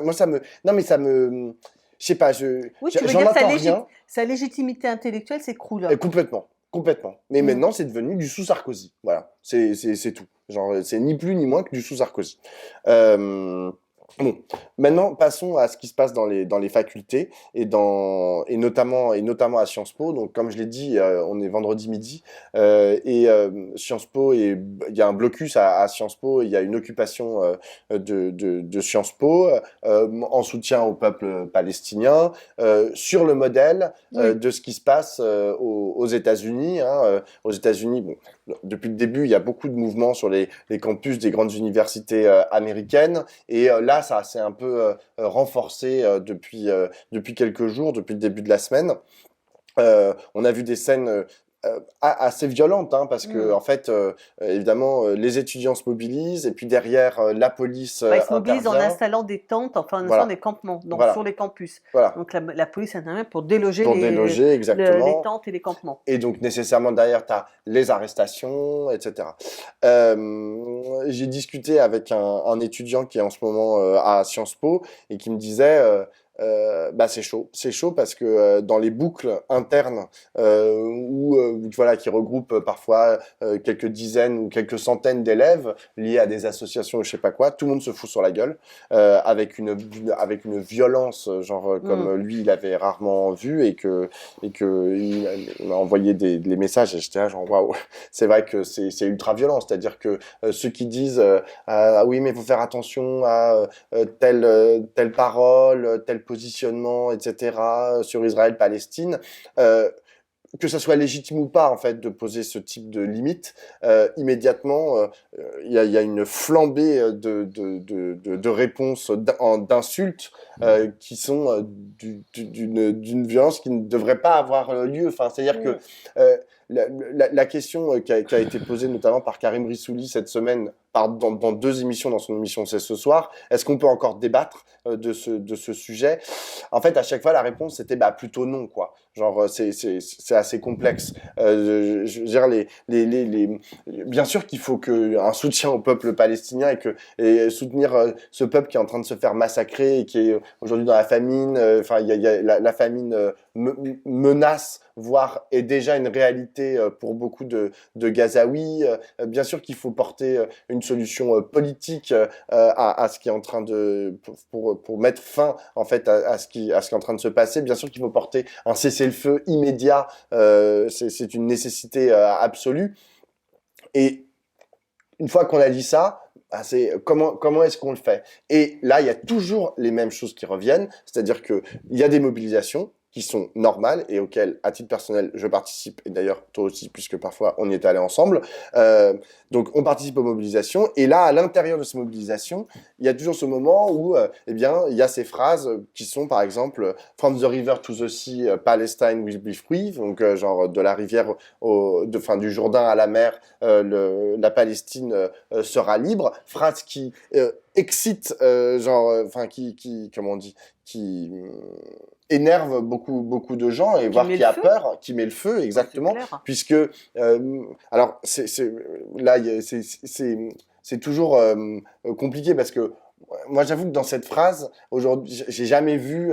S1: Moi, ça me... Non, mais ça me... Je sais pas,
S2: oui, tu veux dire sa légitimité intellectuelle s'écroule.
S1: Complètement. Mais maintenant, c'est devenu du sous Sarkozy. Voilà, c'est tout. Genre, c'est ni plus ni moins que du sous Sarkozy. Bon, maintenant passons à ce qui se passe dans les facultés et notamment à Sciences Po. Donc comme je l'ai dit, on est vendredi midi Sciences Po, et il y a un blocus à Sciences Po, il y a une occupation de Sciences Po en soutien au peuple palestinien sur le modèle de ce qui se passe aux États-Unis. Aux États-Unis, bon, depuis le début, il y a beaucoup de mouvements sur les campus des grandes universités américaines, et là ça s'est un peu renforcé depuis quelques jours, depuis le début de la semaine. On a vu des scènes assez violentes, parce que en fait, évidemment, les étudiants se mobilisent, et puis derrière, la police
S2: ils se mobilisent
S1: intervient.
S2: en installant des tentes, enfin en installant des campements sur les campus. Donc la police intervient pour déloger les tentes et les campements.
S1: Et donc nécessairement derrière, tu as les arrestations, etc. J'ai discuté avec un étudiant qui est en ce moment à Sciences Po, et qui me disait... c'est chaud parce que dans les boucles internes qui regroupent parfois quelques dizaines ou quelques centaines d'élèves liés à des associations ou je sais pas quoi, tout le monde se fout sur la gueule avec une violence comme lui il avait rarement vu, et que il m'a envoyé des messages, et j'étais là genre waouh, c'est vrai que c'est ultra violent, c'est-à-dire que ceux qui disent ah oui mais faut faire attention à telle parole, tel positionnement, etc. sur Israël-Palestine, que ça soit légitime ou pas en fait de poser ce type de limite, immédiatement il y a une flambée de réponses d'insultes qui sont d'une violence qui ne devrait pas avoir lieu. Enfin, c'est-à-dire que la question qui a été posée notamment par Karim Rissouli cette semaine dans 2 émissions, dans son émission C'est ce soir, est-ce qu'on peut encore débattre de ce sujet? En fait, à chaque fois, la réponse c'était plutôt non, quoi. Genre, c'est assez complexe. Je veux dire, bien sûr qu'il faut un soutien au peuple palestinien et soutenir ce peuple qui est en train de se faire massacrer et qui est aujourd'hui dans la famine. Enfin, il y a la famine menace, voire est déjà une réalité pour beaucoup de Gazaouis. Bien sûr qu'il faut porter une solution politique à ce qui est en train pour mettre fin en fait à ce qui est en train de se passer. Bien sûr qu'il faut porter un cessez-le-feu immédiat. C'est une nécessité absolue. Et une fois qu'on a dit ça, c'est comment est-ce qu'on le fait? Et là, il y a toujours les mêmes choses qui reviennent, c'est-à-dire que il y a des mobilisations qui sont normales et auxquelles, à titre personnel, je participe, et d'ailleurs toi aussi, puisque parfois on y est allé ensemble. Donc on participe aux mobilisations, et là, à l'intérieur de ces mobilisations, il y a toujours ce moment où, il y a ces phrases qui sont, par exemple, From the river to the sea, Palestine will be free, donc genre de la rivière du Jourdain à la mer, la Palestine sera libre. Phrase qui excite, comment on dit, qui énerve beaucoup de gens et voire qui a peur, qui met le feu, exactement, puisque alors c'est toujours compliqué parce que moi j'avoue que dans cette phrase aujourd'hui j'ai jamais vu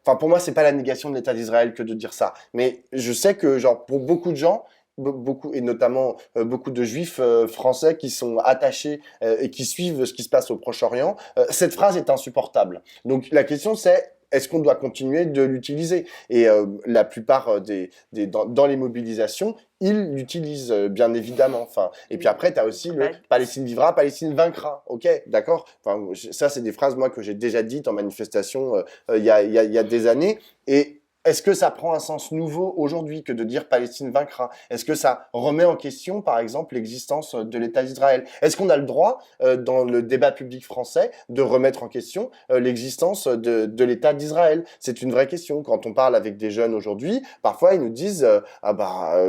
S1: pour moi c'est pas la négation de l'État d'Israël que de dire ça, mais je sais que genre pour beaucoup de gens, beaucoup et notamment beaucoup de juifs français qui sont attachés et qui suivent ce qui se passe au Proche-Orient, cette phrase est insupportable. Donc la question c'est: est-ce qu'on doit continuer de l'utiliser? Et la plupart dans les mobilisations, ils l'utilisent bien évidemment. Enfin, et puis après, tu as aussi le Palestine vivra, Palestine vaincra. Ok, d'accord. Enfin, ça, c'est des phrases moi que j'ai déjà dites en manifestation il y a des années. Et est-ce que ça prend un sens nouveau aujourd'hui que de dire Palestine vaincra? Est-ce que ça remet en question, par exemple, l'existence de l'État d'Israël? Est-ce qu'on a le droit, dans le débat public français, de remettre en question l'existence de l'État d'Israël? C'est une vraie question. Quand on parle avec des jeunes aujourd'hui, parfois ils nous disent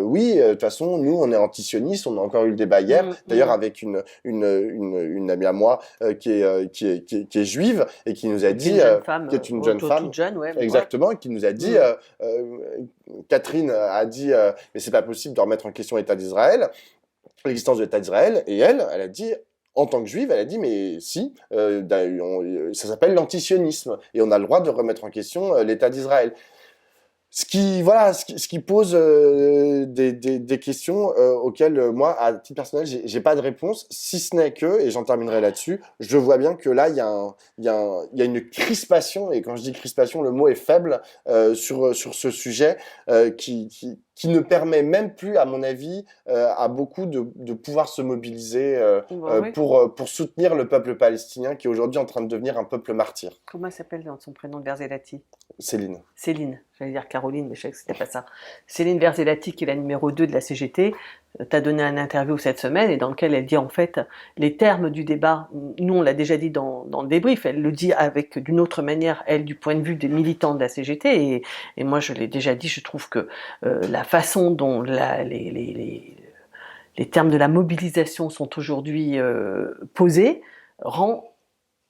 S1: oui, de toute façon, nous on est antisionistes. On a encore eu le débat hier, d'ailleurs avec une amie à moi qui est juive et qui nous a dit, qui est une jeune femme, toute jeune, exactement, et qui nous a dit Catherine a dit mais c'est pas possible de remettre en question l'État d'Israël, l'existence de l'État d'Israël, et elle a dit en tant que juive, elle a dit mais si, ça s'appelle l'antisionisme et on a le droit de remettre en question l'État d'Israël. Ce qui pose des questions auxquelles moi, à titre personnel, j'ai pas de réponse, si ce n'est que, et j'en terminerai là-dessus, je vois bien que là, il y a une crispation, et quand je dis crispation, le mot est faible, sur ce sujet, qui ne permet même plus, à mon avis, à beaucoup de pouvoir se mobiliser pour soutenir le peuple palestinien qui est aujourd'hui en train de devenir un peuple martyr.
S2: Comment elle s'appelle dans son prénom, Verzelati?
S1: Céline.
S2: Céline, j'allais dire Caroline, mais je savais que c'était pas ça. Céline Verzelati, qui est la numéro 2 de la CGT, t'a donné un interview cette semaine et dans lequel elle dit en fait les termes du débat. Nous, on l'a déjà dit dans le débrief. Elle le dit avec d'une autre manière, elle, du point de vue des militants de la CGT. Et moi, je l'ai déjà dit. Je trouve que la façon dont les termes de la mobilisation sont aujourd'hui posés rend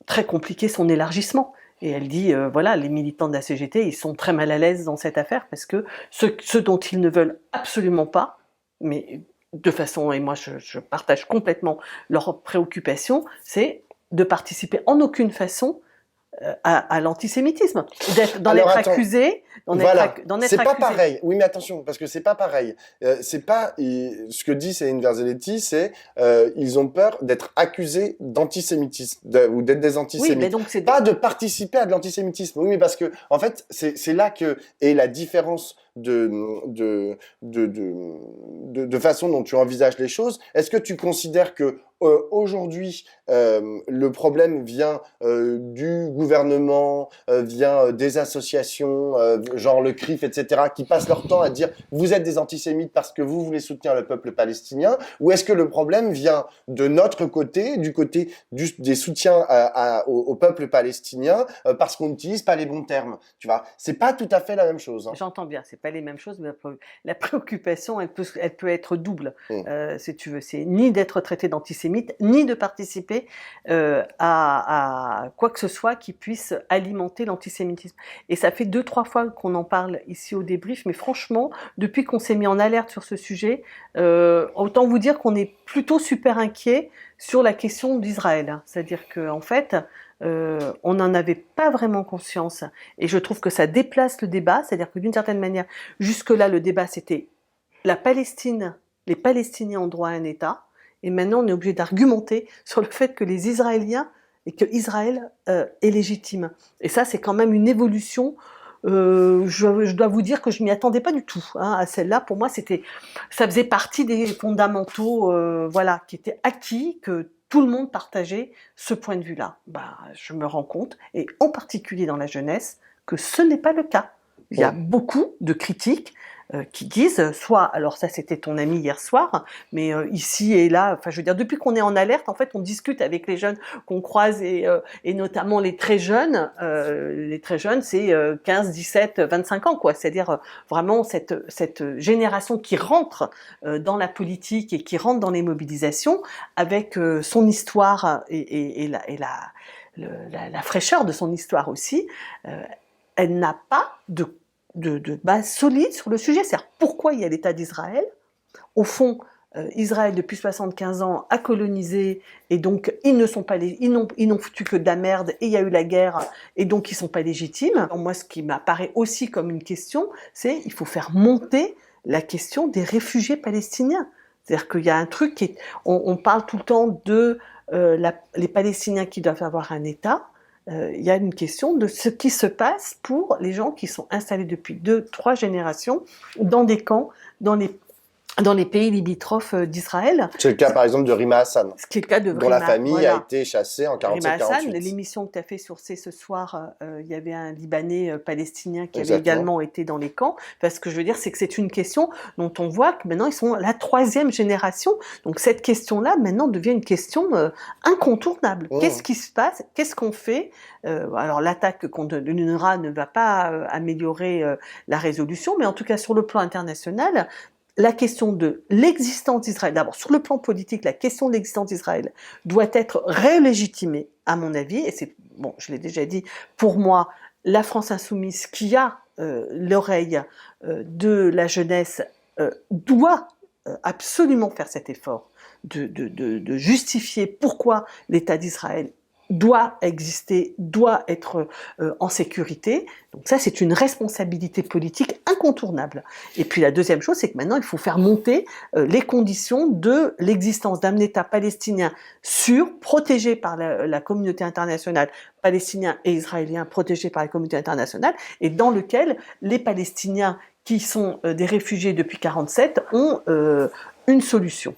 S2: très compliqué son élargissement. Et elle dit, voilà, les militants de la CGT, ils sont très mal à l'aise dans cette affaire parce que ce dont ils ne veulent absolument pas, mais de façon, et moi je partage complètement leur préoccupation, c'est de participer en aucune façon à l'antisémitisme, d'être accusé,
S1: c'est pas pareil. Oui, mais attention, parce que c'est pas pareil. C'est pas ce que dit Céline Verzelletti, c'est ils ont peur d'être accusés d'antisémitisme ou d'être des antisémites. Oui, mais donc pas de participer à de l'antisémitisme. Oui, mais parce que en fait, c'est là que est la différence de façon dont tu envisages les choses. Est-ce que tu considères que aujourd'hui le problème vient du gouvernement, vient des associations, genre le CRIF, etc., qui passent leur temps à dire vous êtes des antisémites parce que vous voulez soutenir le peuple palestinien, ou est-ce que le problème vient de notre côté, du côté des soutiens au peuple palestinien, parce qu'on n'utilise pas les bons termes, tu vois? C'est pas tout à fait la même chose. Hein.
S2: J'entends bien, c'est pas les mêmes choses, mais la préoccupation, elle peut être double, si tu veux. C'est ni d'être traité d'antisémite, ni de participer à quoi que ce soit qui puisse alimenter l'antisémitisme. Et ça fait 2-3 fois qu'on en parle ici au débrief, mais franchement, depuis qu'on s'est mis en alerte sur ce sujet, autant vous dire qu'on est plutôt super inquiet sur la question d'Israël. C'est-à-dire qu'en fait, on n'en avait pas vraiment conscience. Et je trouve que ça déplace le débat. C'est-à-dire que d'une certaine manière, jusque-là, le débat, c'était la Palestine, les Palestiniens ont droit à un État. Et maintenant, on est obligé d'argumenter sur le fait que les Israéliens et que Israël est légitime. Et ça, c'est quand même une évolution. Je dois vous dire que je m'y attendais pas du tout à celle-là. Pour moi, ça faisait partie des fondamentaux, qui étaient acquis, que tout le monde partageait ce point de vue-là. Je me rends compte, et en particulier dans la jeunesse, que ce n'est pas le cas. Il y a beaucoup de critiques qui disent, soit, alors ça c'était ton ami hier soir, mais ici et là, enfin je veux dire, depuis qu'on est en alerte, en fait on discute avec les jeunes qu'on croise et notamment les très jeunes c'est 15, 17, 25 ans quoi, c'est-à-dire vraiment cette génération qui rentre dans la politique et qui rentre dans les mobilisations avec son histoire et la fraîcheur de son histoire aussi, elle n'a pas de base solide sur le sujet. C'est-à-dire pourquoi il y a l'État d'Israël. Au fond, Israël, depuis 75 ans, a colonisé, et donc ils n'ont foutu que de la merde, et il y a eu la guerre, et donc ils ne sont pas légitimes. Alors, moi, ce qui m'apparaît aussi comme une question, c'est qu'il faut faire monter la question des réfugiés palestiniens. C'est-à-dire qu'il y a un truc qui est... On parle tout le temps de les Palestiniens qui doivent avoir un État. Il y a une question de ce qui se passe pour les gens qui sont installés depuis 2-3 générations dans des camps, dans les pays limitrophes d'Israël.
S1: C'est le cas par exemple de Rima Hassan,
S2: ce qui est le cas de
S1: dont la famille a été chassée en 47-48.
S2: L'émission que tu as fait sur ce soir, il y avait un Libanais palestinien qui avait également été dans les camps. Parce que je veux dire, c'est que c'est une question dont on voit que maintenant ils sont la 3e génération. Donc cette question-là, maintenant, devient une question incontournable. Qu'est-ce qui se passe? Qu'est-ce qu'on fait? Alors l'attaque contre l'UNRWA ne va pas améliorer la résolution, mais en tout cas sur le plan international, la question de l'existence d'Israël, d'abord sur le plan politique, la question de l'existence d'Israël doit être rélégitimée, à mon avis, et c'est, bon, je l'ai déjà dit, pour moi, la France insoumise qui a l'oreille de la jeunesse doit absolument faire cet effort de justifier pourquoi l'État d'Israël doit exister, doit être en sécurité. Donc ça, c'est une responsabilité politique incontournable. Et puis la deuxième chose, c'est que maintenant, il faut faire monter les conditions de l'existence d'un État palestinien sûr, protégé par la communauté internationale, palestinien et israélien protégés par la communauté internationale, et dans lequel les Palestiniens qui sont des réfugiés depuis 1947 ont une solution.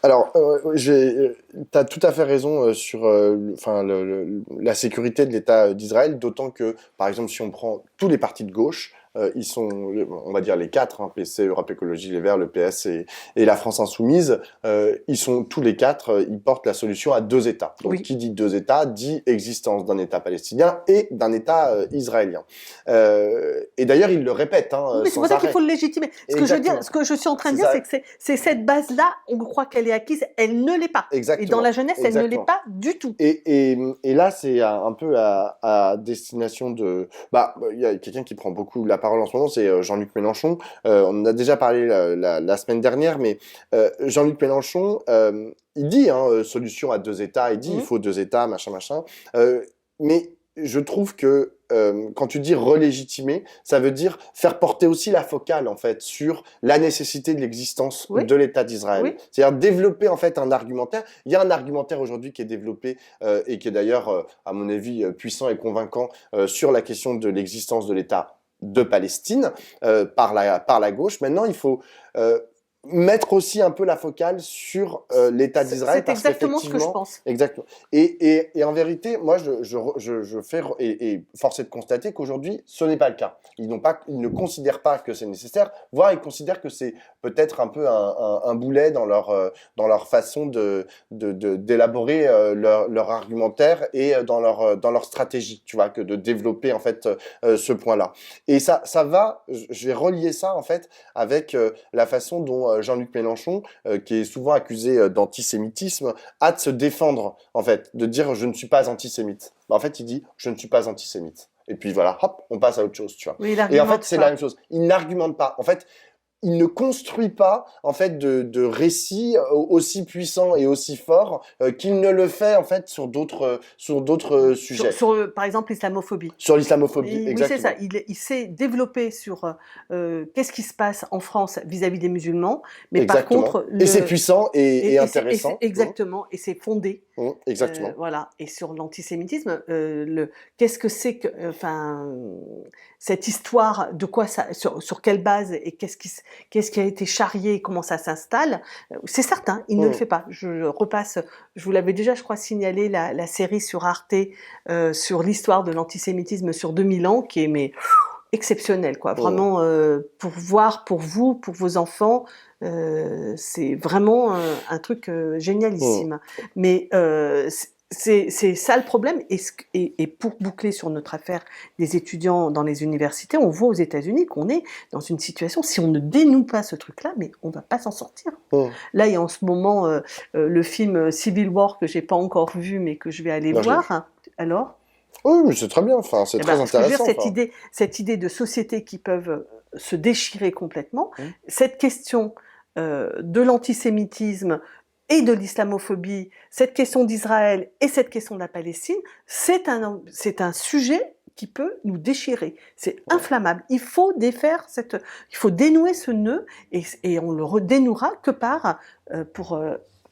S1: Alors, tu as tout à fait raison sur la sécurité de l'État d'Israël, d'autant que, par exemple, si on prend tous les partis de gauche, ils sont, on va dire les 4, PC, Europe Écologie Les Verts, le PS et la France Insoumise, ils sont tous les 4, ils portent la solution à 2 États. Donc, qui dit 2 États, dit existence d'un État palestinien et d'un État israélien. Et d'ailleurs, ils le répètent.
S2: Mais c'est pour ça qu'il faut le légitimer. Ce que je suis en train de dire, c'est que c'est cette base-là, on croit qu'elle est acquise, elle ne l'est pas.
S1: Exactement.
S2: Et dans la jeunesse, elle ne l'est pas du tout.
S1: Et là, c'est un peu à destination de... il y a quelqu'un qui prend beaucoup la parole en ce moment, c'est Jean-Luc Mélenchon. On en a déjà parlé la semaine dernière, mais Jean-Luc Mélenchon, il dit solution à 2 États, il dit il faut 2 États, machin. Mais je trouve que quand tu dis relégitimer, ça veut dire faire porter aussi la focale en fait sur la nécessité de l'existence de l'État d'Israël. Oui. C'est-à-dire développer en fait un argumentaire. Il y a un argumentaire aujourd'hui qui est développé et qui est d'ailleurs, à mon avis, puissant et convaincant sur la question de l'existence de l'État de Palestine par la gauche. Maintenant, il faut mettre aussi un peu la focale sur l'État d'Israël.
S2: C'est exactement ce que je pense.
S1: Exactement. Et en vérité, moi, je fais, et force est de constater qu'aujourd'hui, ce n'est pas le cas. Ils ne considèrent pas que c'est nécessaire, voire ils considèrent que c'est peut-être un peu un boulet dans leur façon d'élaborer leur argumentaire et dans leur stratégie, tu vois, que de développer en fait ce point-là. Et ça va, je vais relier ça en fait avec la façon dont Jean-Luc Mélenchon, qui est souvent accusé d'antisémitisme, a de se défendre en fait, de dire je ne suis pas antisémite. En fait, il dit je ne suis pas antisémite. Et puis voilà, hop, on passe à autre chose, tu vois.
S2: Oui,
S1: et en fait, c'est la même chose. Il n'argumente pas. En fait, il ne construit pas en fait de récits aussi puissants et aussi forts qu'il ne le fait en fait sur d'autres sujets.
S2: Par exemple l'islamophobie.
S1: Sur l'islamophobie, exactement.
S2: Oui, c'est ça. Il s'est développé sur qu'est-ce qui se passe en France vis-à-vis des musulmans, mais
S1: exactement.
S2: par contre
S1: et c'est puissant et intéressant.
S2: Exactement, et c'est fondé.
S1: Exactement.
S2: Voilà. Et sur l'antisémitisme, qu'est-ce que c'est que, cette histoire, de quoi ça, sur quelle base et qu'est-ce qui a été charrié, comment ça s'installe, c'est certain, il ne le fait pas. Je repasse, je vous l'avais déjà, je crois, signalé la série sur Arte sur l'histoire de l'antisémitisme sur 2000 ans, qui est exceptionnelle, quoi. Vraiment, pour voir, pour vous, pour vos enfants, c'est vraiment un truc génialissime. Mais c'est ça le problème. Et pour boucler sur notre affaire des étudiants dans les universités, on voit aux États-Unis qu'on est dans une situation, si on ne dénoue pas ce truc-là, mais on va pas s'en sortir. Là, il y a en ce moment le film Civil War que j'ai pas encore vu, mais que je vais aller voir. Alors ?
S1: Oui, mais c'est très bien. Enfin, c'est très intéressant.
S2: Cette idée de société qui peuvent se déchirer complètement, cette question de l'antisémitisme et de l'islamophobie, cette question d'Israël et cette question de la Palestine, c'est un sujet qui peut nous déchirer. C'est inflammable. Il faut défaire il faut dénouer ce nœud et on le redénouera que pour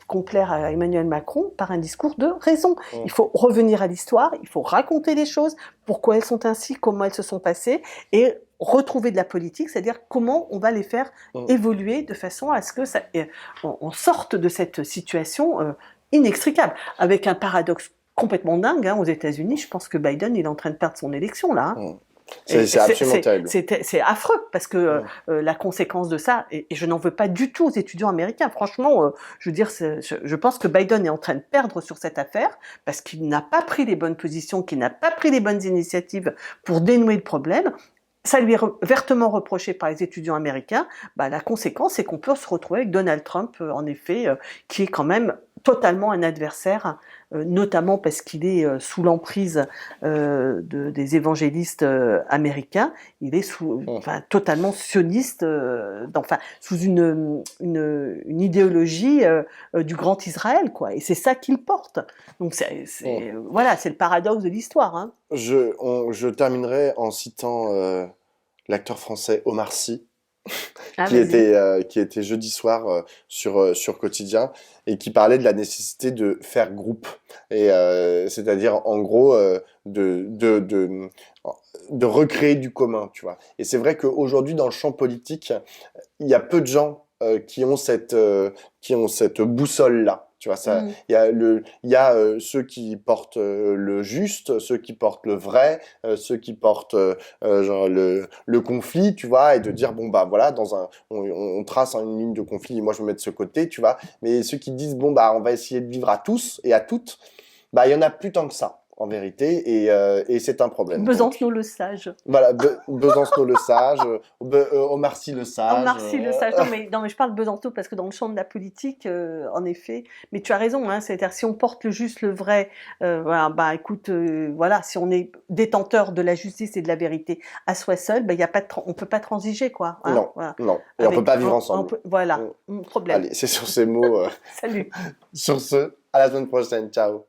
S2: complaire à Emmanuel Macron par un discours de raison. Il faut revenir à l'histoire, il faut raconter les choses, pourquoi elles sont ainsi, comment elles se sont passées, et retrouver de la politique, c'est-à-dire comment on va les faire évoluer de façon à ce que on sorte de cette situation inextricable, avec un paradoxe complètement dingue. Aux États-Unis, je pense que Biden il est en train de perdre son élection là.
S1: C'est absolument terrible.
S2: C'est affreux parce que la conséquence de ça, et je n'en veux pas du tout aux étudiants américains. Franchement, je veux dire, je pense que Biden est en train de perdre sur cette affaire parce qu'il n'a pas pris les bonnes positions, qu'il n'a pas pris les bonnes initiatives pour dénouer le problème. Ça lui est vertement reproché par les étudiants américains. La conséquence, c'est qu'on peut se retrouver avec Donald Trump, en effet, qui est quand même totalement un adversaire, notamment parce qu'il est sous l'emprise des évangélistes américains. Il est totalement sioniste, sous une idéologie du grand Israël, quoi. Et c'est ça qu'il porte. Donc voilà, c'est le paradoxe de l'histoire. Hein.
S1: Je terminerai en citant l'acteur français Omar Sy. Qui était jeudi soir sur Quotidien et qui parlait de la nécessité de faire groupe et c'est-à-dire en gros de recréer du commun, tu vois. Et c'est vrai qu'aujourd'hui dans le champ politique, il y a peu de gens qui ont cette boussole là. Tu vois, ça, il y a ceux qui portent le juste, ceux qui portent le vrai, ceux qui portent genre le conflit, tu vois, et de dire bon voilà, on trace une ligne de conflit, moi je me mets de ce côté, tu vois, mais ceux qui disent bon on va essayer de vivre à tous et à toutes, il y en a plus tant que ça. En vérité, et c'est un problème.
S2: Besancenot le sage.
S1: Voilà, Besancenot le sage, Omar Sy le sage.
S2: Omar Sy le sage. Non, mais je parle de Besancenot parce que dans le champ de la politique, en effet, mais tu as raison, hein, c'est-à-dire si on porte le juste, le vrai, écoute, voilà, si on est détenteur de la justice et de la vérité à soi seul, on peut pas transiger, quoi. Hein,
S1: non,
S2: voilà.
S1: Non, et on peut pas vivre ensemble.
S2: Voilà, problème.
S1: Allez, c'est sur ces mots.
S2: Salut.
S1: Sur ce, à la semaine prochaine, ciao.